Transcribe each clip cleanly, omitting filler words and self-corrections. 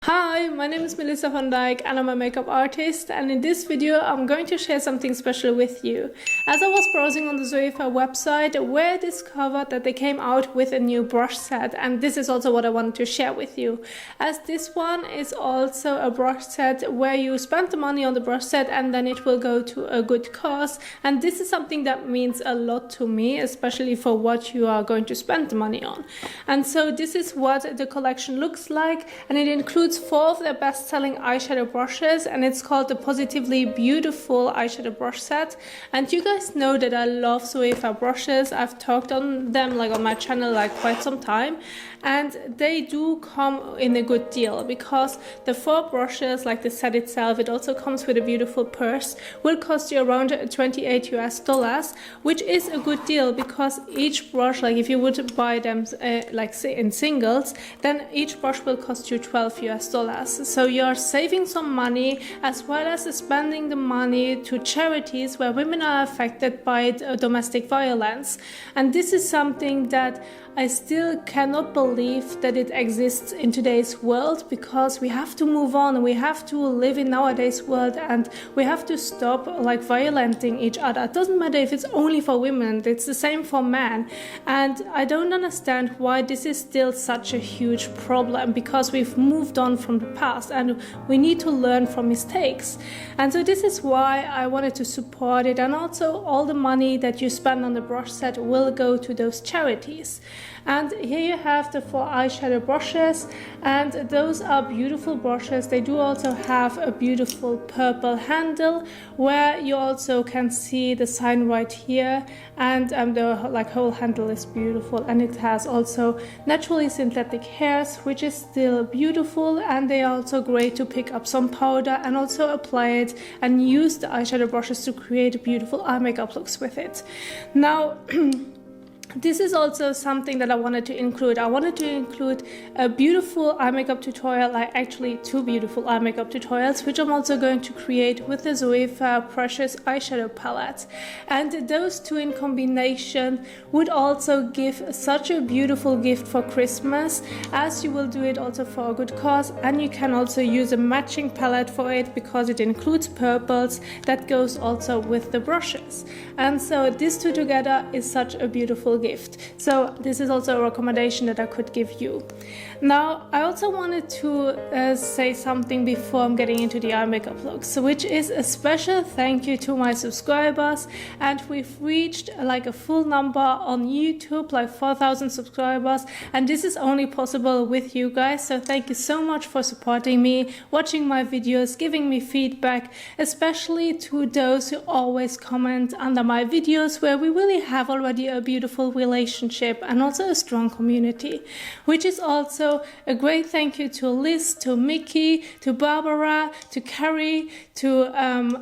Hi, my name is Melissa van Dijk and I'm a makeup artist, and in this video I'm going to share something special with you. As I was browsing on the Zoeva website, where I discovered that they came out with a new brush set, and this is also what I wanted to share with you. As this one is also a brush set where you spend the money on the brush set and then it will go to a good cause, and this is something that means a lot to me, especially for what you are going to spend the money on. And so this is what the collection looks like, and it includes 4 of their best-selling eyeshadow brushes, and it's called the Positively Beautiful eyeshadow brush set. And you guys know that I love Zoeva brushes. I've talked on them on my channel quite some time, and they do come in a good deal because the 4 brushes, like the set itself, it also comes with a beautiful purse, will cost you around $28 US, which is a good deal because each brush, if you would buy them say in singles, then each brush will cost you $12 US. So you're saving some money as well as spending the money to charities where women are affected by domestic violence. And this is something that I still cannot believe that it exists in today's world, because we have to move on, we have to live in nowadays world, and we have to stop violenting each other. It doesn't matter if it's only for women, it's the same for men. And I don't understand why this is still such a huge problem, because we've moved on from the past and we need to learn from mistakes. And so this is why I wanted to support it, and also all the money that you spend on the brush set will go to those charities. And here you have the 4 eyeshadow brushes, and those are beautiful brushes. They do also have a beautiful purple handle where you also can see the sign right here, and the whole handle is beautiful, and it has also naturally synthetic hairs, which is still beautiful. And they are also great to pick up some powder and also apply it and use the eyeshadow brushes to create beautiful eye makeup looks with it. Now this is also something that I wanted to include. I wanted to include a beautiful eye makeup tutorial, actually 2 beautiful eye makeup tutorials, which I'm also going to create with the Zoeva Precious Eyeshadow Palette. And those 2 in combination would also give such a beautiful gift for Christmas, as you will do it also for a good cause. And you can also use a matching palette for it because it includes purples that goes also with the brushes. And so these 2 together is such a beautiful gift. So this is also a recommendation that I could give you. Now I also wanted to say something before I'm getting into the eye makeup looks, which is a special thank you to my subscribers. And we've reached a full number on YouTube, 4,000 subscribers, and this is only possible with you guys. So thank you so much for supporting me, watching my videos, giving me feedback, especially to those who always comment under my videos, where we really have already a beautiful relationship and also a strong community, which is also a great thank you to Liz, to Mickey, to Barbara, to Carrie, to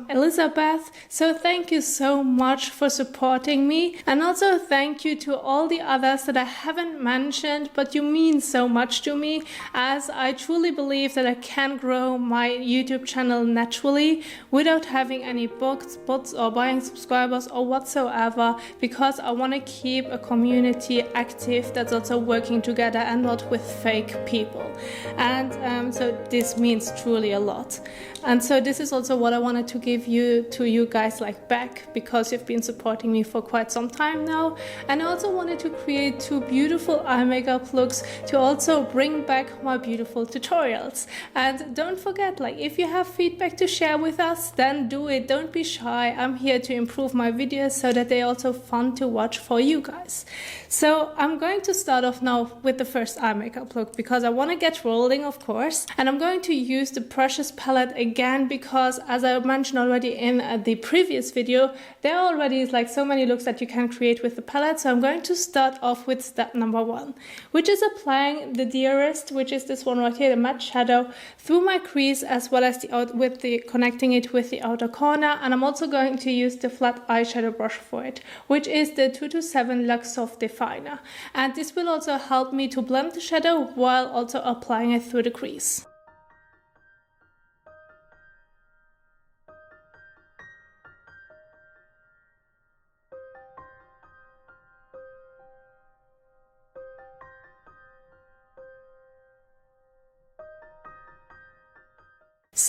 Elizabeth. So thank you so much for supporting me, and also thank you to all the others that I haven't mentioned, but you mean so much to me, as I truly believe that I can grow my YouTube channel naturally without having any bots or buying subscribers or whatsoever, because I want to keep a community active that's also working together and not with fake people. And so this means truly a lot. And so this is also what I wanted to give to you guys back, because you've been supporting me for quite some time now. And I also wanted to create 2 beautiful eye makeup looks to also bring back my beautiful tutorials. And don't forget, if you have feedback to share with us, then do it. Don't be shy. I'm here to improve my videos so that they're also fun to watch for you guys. So I'm going to start off now with the first eye makeup look, because I want to get rolling, of course. And I'm going to use the Precious palette again, because as I mentioned already in the previous video, there already is so many looks that you can create with the palette. So I'm going to start off with step number 1, which is applying the Dearest, which is this one right here, the matte shadow, through my crease, as well as connecting it with the outer corner. And I'm also going to use the flat eyeshadow brush for it, which is the 227 Luxe Soft Definer. And this will also help me to blend the shadow while also applying it through the crease.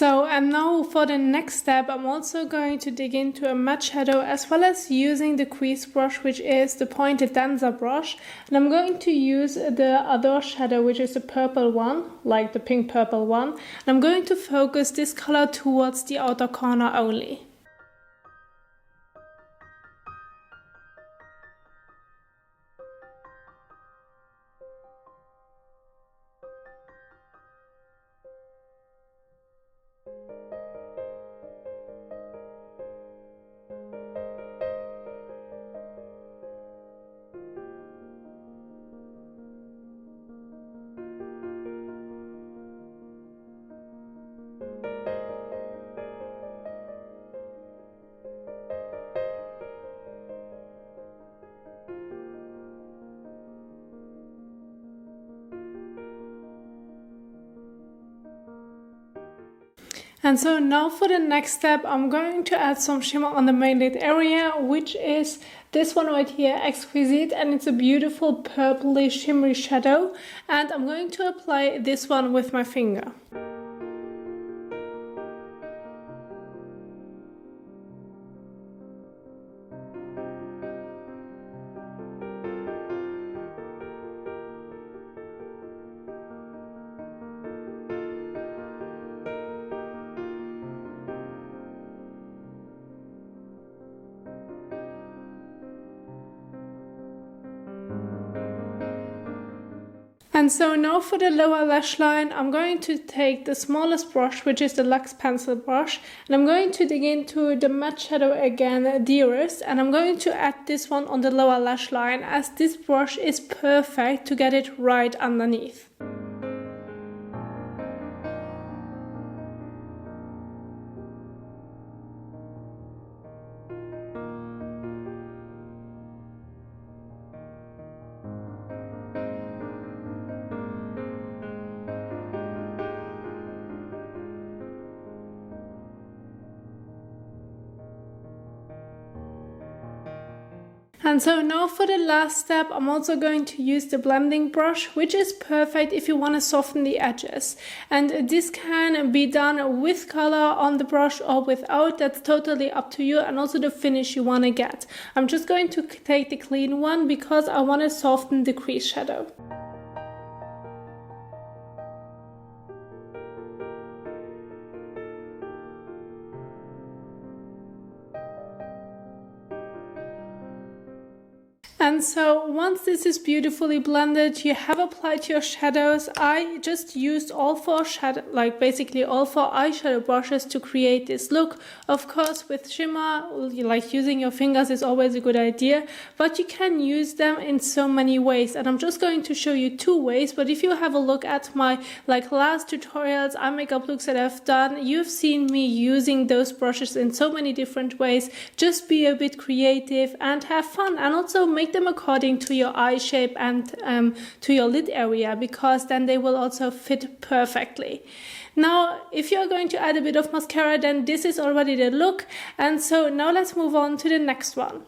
And now for the next step, I'm also going to dig into a matte shadow as well as using the crease brush, which is the pointed dancer brush. And I'm going to use the other shadow, which is the purple one, like the pink purple one. And I'm going to focus this color towards the outer corner only. And so now for the next step, I'm going to add some shimmer on the main lid area, which is this one right here, Exquisite, and it's a beautiful purpley shimmery shadow. And I'm going to apply this one with my finger. And so now for the lower lash line, I'm going to take the smallest brush, which is the Luxe Pencil brush, and I'm going to dig into the matte shadow again, Dearest, and I'm going to add this one on the lower lash line, as this brush is perfect to get it right underneath. And so now for the last step, I'm also going to use the blending brush, which is perfect if you want to soften the edges. And this can be done with color on the brush or without, that's totally up to you, and also the finish you want to get. I'm just going to take the clean one because I want to soften the crease shadow. And so once this is beautifully blended, you have applied your shadows. I just used all four shadow, like basically all four eyeshadow brushes to create this look. Of course, with shimmer, like using your fingers is always a good idea, but you can use them in so many ways. And I'm just going to show you two ways, but if you have a look at my last tutorials, eye makeup looks that I've done, you've seen me using those brushes in so many different ways. Just be a bit creative and have fun, and also make them according to your eye shape and to your lid area, because then they will also fit perfectly. Now, if you're going to add a bit of mascara, then this is already the look. And so now let's move on to the next one.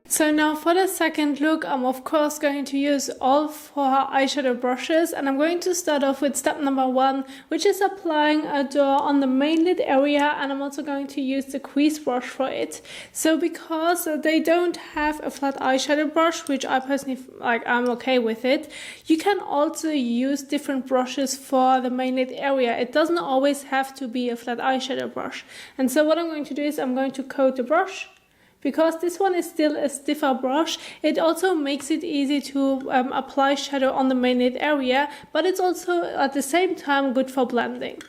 So now for the second look, I'm of course going to use all four eyeshadow brushes, and I'm going to start off with step number one, which is applying a doe on the main lid area, and I'm also going to use the crease brush for it. So because they don't have a flat eyeshadow brush, which I personally like, I'm okay with it, you can also use different brushes for the main lid area. It doesn't always have to be a flat eyeshadow brush. And so what I'm going to do is I'm going to coat the brush. Because this one is still a stiffer brush, it also makes it easy to apply shadow on the main lid area, but it's also at the same time good for blending.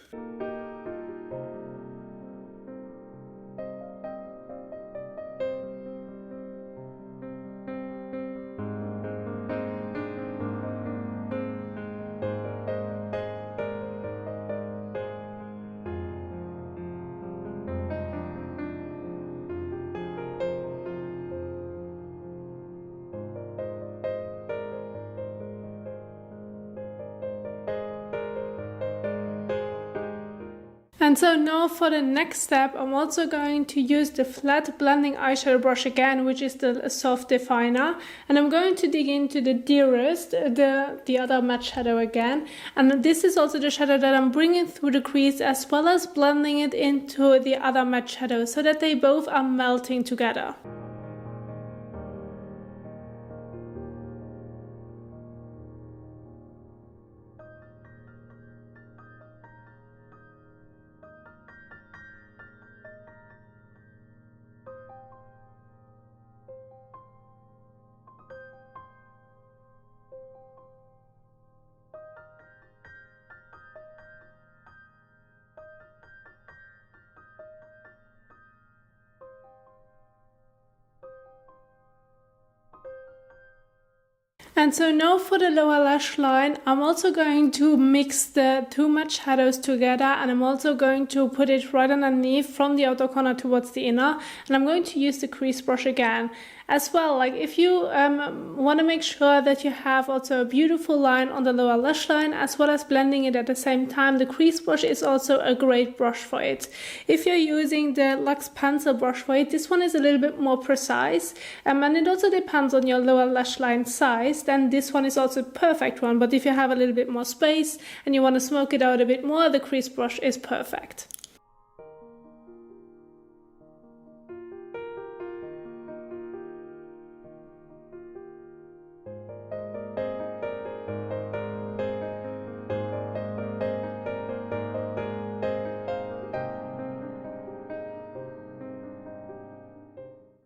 And so now for the next step, I'm also going to use the flat blending eyeshadow brush again, which is the soft definer. And I'm going to dig into the Dearest, the other matte shadow again. And this is also the shadow that I'm bringing through the crease as well as blending it into the other matte shadow so that they both are melting together. And so now for the lower lash line, I'm also going to mix the two matte shadows together, and I'm also going to put it right underneath from the outer corner towards the inner, and I'm going to use the crease brush again. As well, like if you want to make sure that you have also a beautiful line on the lower lash line as well as blending it at the same time, the crease brush is also a great brush for it. If you're using the Luxe pencil brush for it, this one is a little bit more precise, and it also depends on your lower lash line size, then this one is also a perfect one. But if you have a little bit more space and you want to smoke it out a bit more, the crease brush is perfect.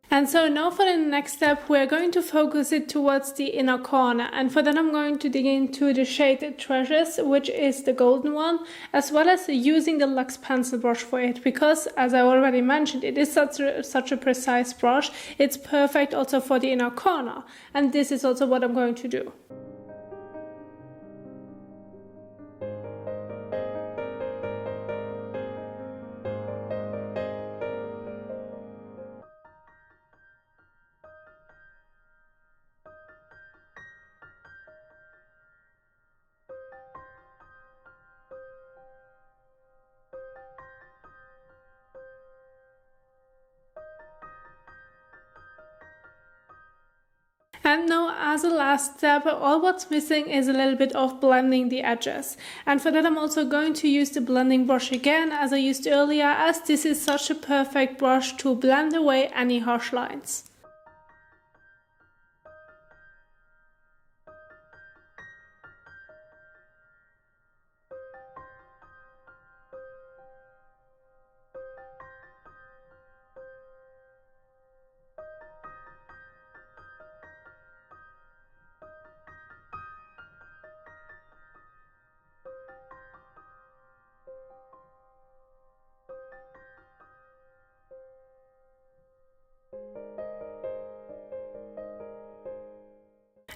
And so now for the next step, we're going to focus it towards the inner corner. And for that, I'm going to dig into the shade Treasures, which is the golden one, as well as using the Luxe pencil brush for it. Because, as I already mentioned, it is such a precise brush. It's perfect also for the inner corner. And this is also what I'm going to do. And now as a last step, all what's missing is a little bit of blending the edges. And for that I'm also going to use the blending brush again as I used earlier, as this is such a perfect brush to blend away any harsh lines.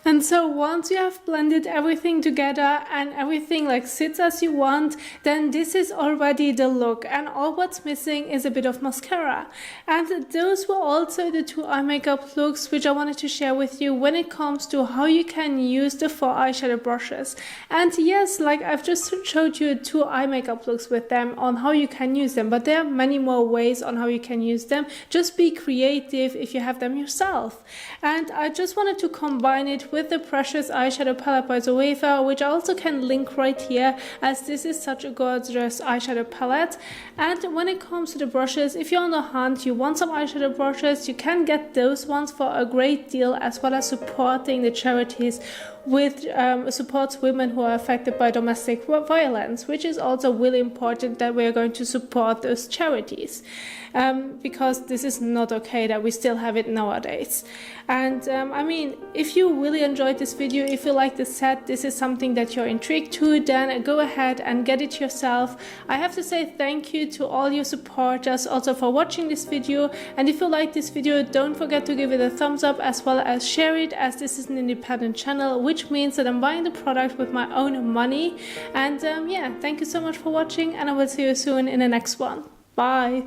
And so once you have blended everything together and everything like sits as you want, then this is already the look, and all what's missing is a bit of mascara. And those were also the two eye makeup looks which I wanted to share with you when it comes to how you can use the 4 eyeshadow brushes. And yes, like I've just showed you 2 eye makeup looks with them on how you can use them, but there are many more ways on how you can use them. Just be creative if you have them yourself. And I just wanted to combine it with the Precious eyeshadow palette by Zoeva, which I also can link right here, as this is such a gorgeous eyeshadow palette. And when it comes to the brushes, if you're on the hunt, you want some eyeshadow brushes, you can get those ones for a great deal, as well as supporting the charities which supports women who are affected by domestic violence, which is also really important that we are going to support those charities, because this is not okay that we still have it nowadays. And I mean, if you really enjoyed this video, if you like the set, this is something that you're intrigued to, then go ahead and get it yourself. I have to say thank you to all your supporters also for watching this video, and if you like this video, don't forget to give it a thumbs up as well as share it, as this is an independent channel, which means that I'm buying the product with my own money. And yeah, thank you so much for watching, and I will see you soon in the next one. Bye!